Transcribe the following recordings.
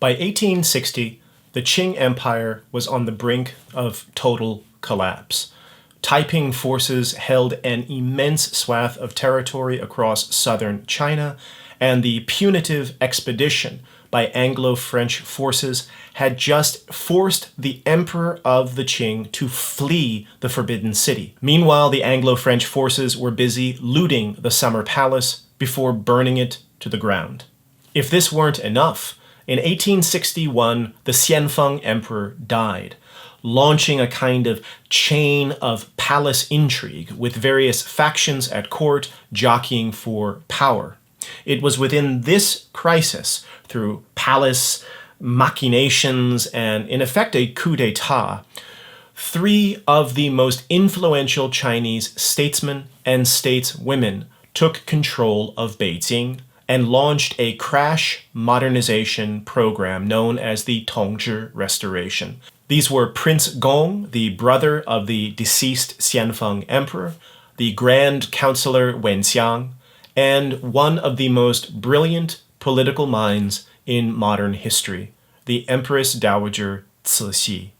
By 1860, the Qing Empire was on the brink of total collapse. Taiping forces held an immense swath of territory across southern China, and the punitive expedition by Anglo-French forces had just forced the emperor of the Qing to flee the Forbidden City. Meanwhile, the Anglo-French forces were busy looting the Summer Palace before burning it to the ground. If this weren't enough, in 1861, the Xianfeng emperor died, launching a kind of chain of palace intrigue with various factions at court jockeying for power. It was within this crisis, through palace machinations and, in effect, a coup d'etat, three of the most influential Chinese statesmen and stateswomen took control of Beijing and launched a crash modernization program known as the Meiji Restoration. These were Prince Gong, the brother of the deceased Xianfeng emperor, the Grand Counselor Wenxiang, and one of the most brilliant political minds in modern history, the Empress Dowager Cixi.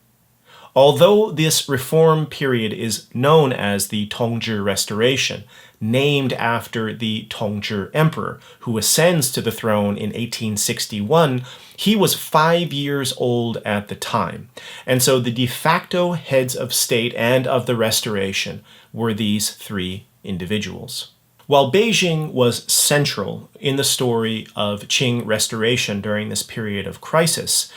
Although this reform period is known as the Meiji Restoration, named after the Meiji Emperor, who ascends to the throne in 1861, he was 5 years old at the time. And so the de facto heads of state and of the Restoration were these three individuals. While Beijing was central in the story of Qing restoration during this period of crisis,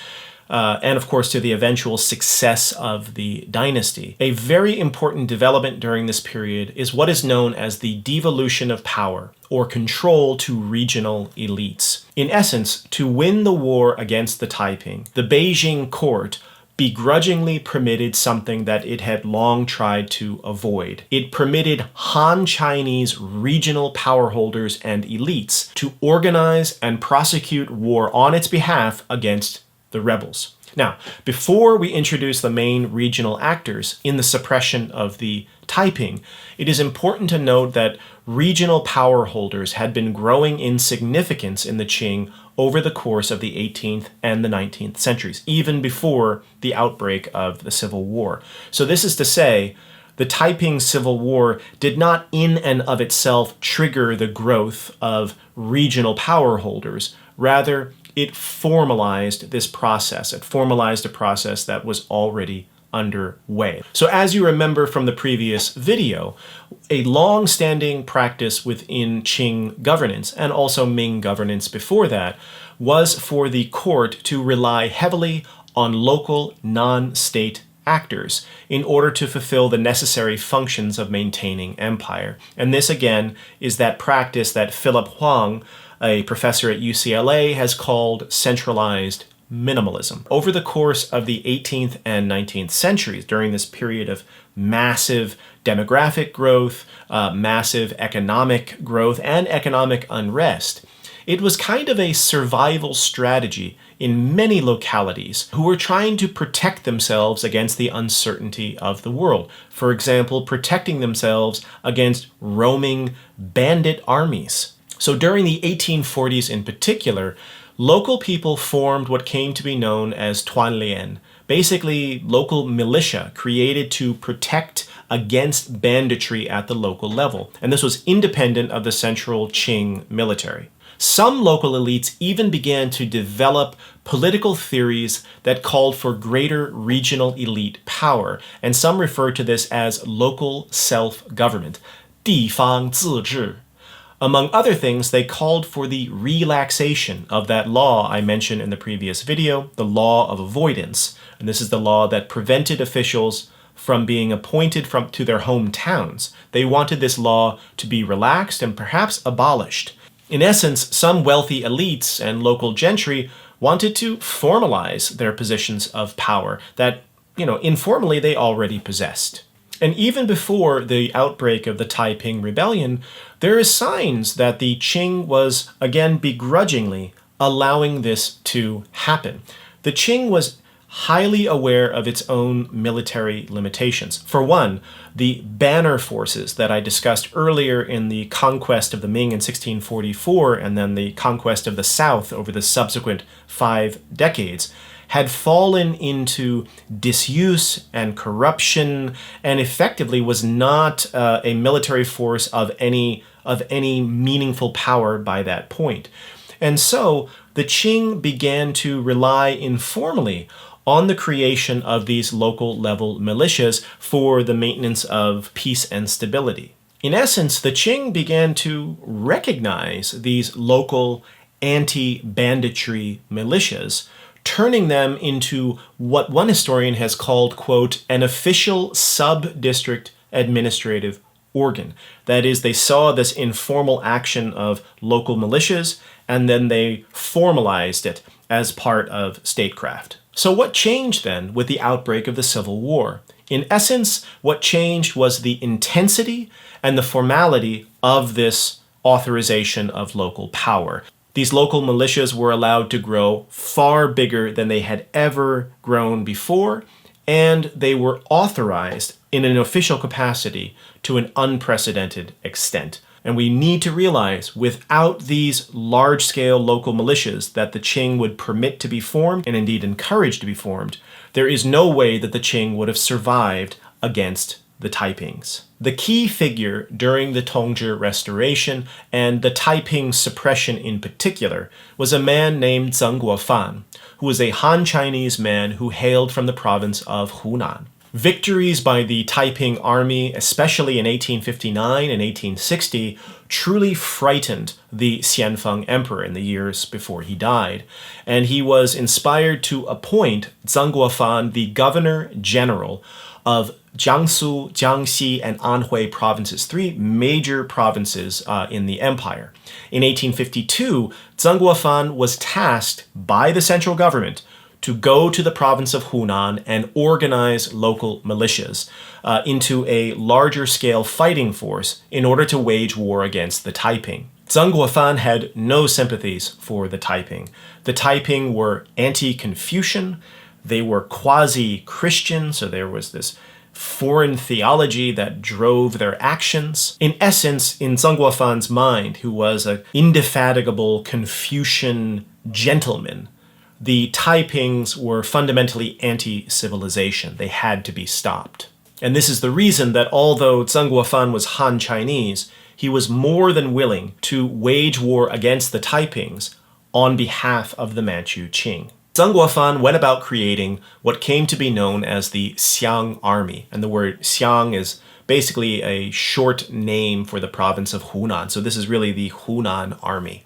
and of course to the eventual success of the dynasty, a very important development during this period is what is known as the devolution of power, or control to regional elites. In essence, to win the war against the Taiping, the Beijing court begrudgingly permitted something that it had long tried to avoid. It permitted Han Chinese regional power holders and elites to organize and prosecute war on its behalf against the rebels. Now, before we introduce the main regional actors in the suppression of the Taiping, it is important to note that regional power holders had been growing in significance in the Qing over the course of the 18th and the 19th centuries, even before the outbreak of the Civil War. So this is to say, the Taiping Civil War did not in and of itself trigger the growth of regional power holders. Rather, it formalized this process. It formalized a process that was already underway. So as you remember from the previous video, a long-standing practice within Qing governance, and also Ming governance before that, was for the court to rely heavily on local non-state actors in order to fulfill the necessary functions of maintaining empire. And this, again, is that practice that Philip Huang, a professor at UCLA, has called centralized minimalism. Over the course of the 18th and 19th centuries, during this period of massive demographic growth, massive economic growth, and economic unrest, it was kind of a survival strategy in many localities who were trying to protect themselves against the uncertainty of the world. For example, protecting themselves against roaming bandit armies. So during the 1840s in particular, local people formed what came to be known as tuanlian, basically local militia created to protect against banditry at the local level. And this was independent of the central Qing military. Some local elites even began to develop political theories that called for greater regional elite power, and some refer to this as local self-government, 地方自治. Among other things, they called for the relaxation of that law I mentioned in the previous video, the law of avoidance. And this is the law that prevented officials from being appointed to their hometowns. They wanted this law to be relaxed and perhaps abolished. In essence, some wealthy elites and local gentry wanted to formalize their positions of power that, informally they already possessed. And even before the outbreak of the Taiping Rebellion, there is signs that the Qing was, again, begrudgingly allowing this to happen. The Qing was highly aware of its own military limitations. For one, the banner forces that I discussed earlier in the conquest of the Ming in 1644 and then the conquest of the South over the subsequent 5 decades had fallen into disuse and corruption and effectively was not a military force of any meaningful power by that point. And so the Qing began to rely informally on the creation of these local level militias for the maintenance of peace and stability. In essence, the Qing began to recognize these local anti-banditry militias, turning them into what one historian has called, quote, an official sub-district administrative organ. That is, they saw this informal action of local militias, and then they formalized it as part of statecraft. So what changed then with the outbreak of the Civil War? In essence, what changed was the intensity and the formality of this authorization of local power. These local militias were allowed to grow far bigger than they had ever grown before, and they were authorized in an official capacity to an unprecedented extent. And we need to realize, without these large-scale local militias that the Qing would permit to be formed, and indeed encourage to be formed, there is no way that the Qing would have survived against the Taipings. The key figure during the Tongzhi Restoration, and the Taiping suppression in particular, was a man named Zeng Guofan, who was a Han Chinese man who hailed from the province of Hunan. Victories by the Taiping Army, especially in 1859 and 1860, truly frightened the Xianfeng Emperor in the years before he died, and he was inspired to appoint Zeng Guofan the Governor General of Jiangsu, Jiangxi, and Anhui provinces, 3 major provinces in the empire. In 1852, Zeng Guofan was tasked by the central government to go to the province of Hunan and organize local militias into a larger scale fighting force in order to wage war against the Taiping. Zeng Guofan had no sympathies for the Taiping. The Taiping were anti-Confucian, they were quasi-Christian, so there was this foreign theology that drove their actions. In essence, in Zeng Guofan's mind, who was an indefatigable Confucian gentleman, the Taipings were fundamentally anti-civilization. They had to be stopped. And this is the reason that although Zeng Guofan was Han Chinese, he was more than willing to wage war against the Taipings on behalf of the Manchu Qing. Zeng Guofan went about creating what came to be known as the Xiang Army. And the word Xiang is basically a short name for the province of Hunan. So this is really the Hunan Army.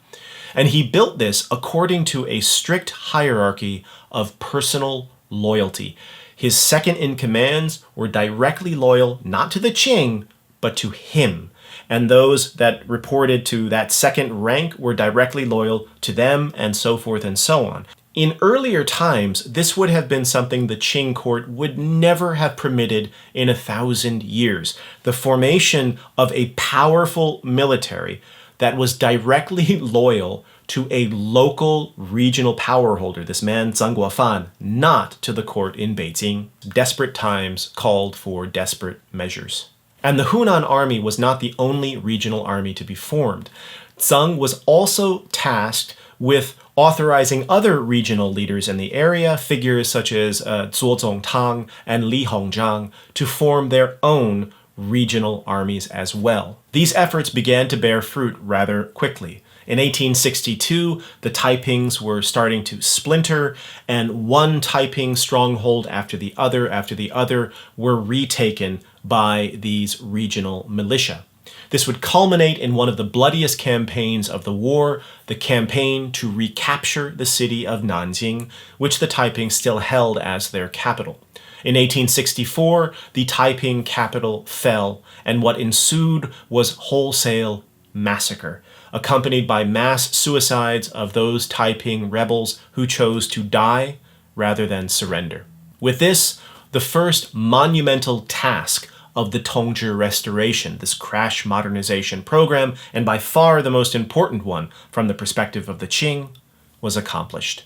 And he built this according to a strict hierarchy of personal loyalty. His second-in-commands were directly loyal not to the Qing, but to him. And those that reported to that second rank were directly loyal to them, and so forth and so on. In earlier times, this would have been something the Qing court would never have permitted in 1,000 years. The formation of a powerful military that was directly loyal to a local regional power holder, this man Zeng Guofan, not to the court in Beijing. Desperate times called for desperate measures. And the Hunan army was not the only regional army to be formed. Zeng was also tasked with authorizing other regional leaders in the area, figures such as Zuo Zongtang and Li Hongzhang, to form their own regional armies as well. These efforts began to bear fruit rather quickly. In 1862, the Taipings were starting to splinter, and one Taiping stronghold after the other were retaken by these regional militia. This would culminate in one of the bloodiest campaigns of the war, the campaign to recapture the city of Nanjing, which the Taiping still held as their capital. In 1864, the Taiping capital fell, and what ensued was wholesale massacre, accompanied by mass suicides of those Taiping rebels who chose to die rather than surrender. With this, the first monumental task of the Tongzhi Restoration, this crash modernization program, and by far the most important one from the perspective of the Qing, was accomplished.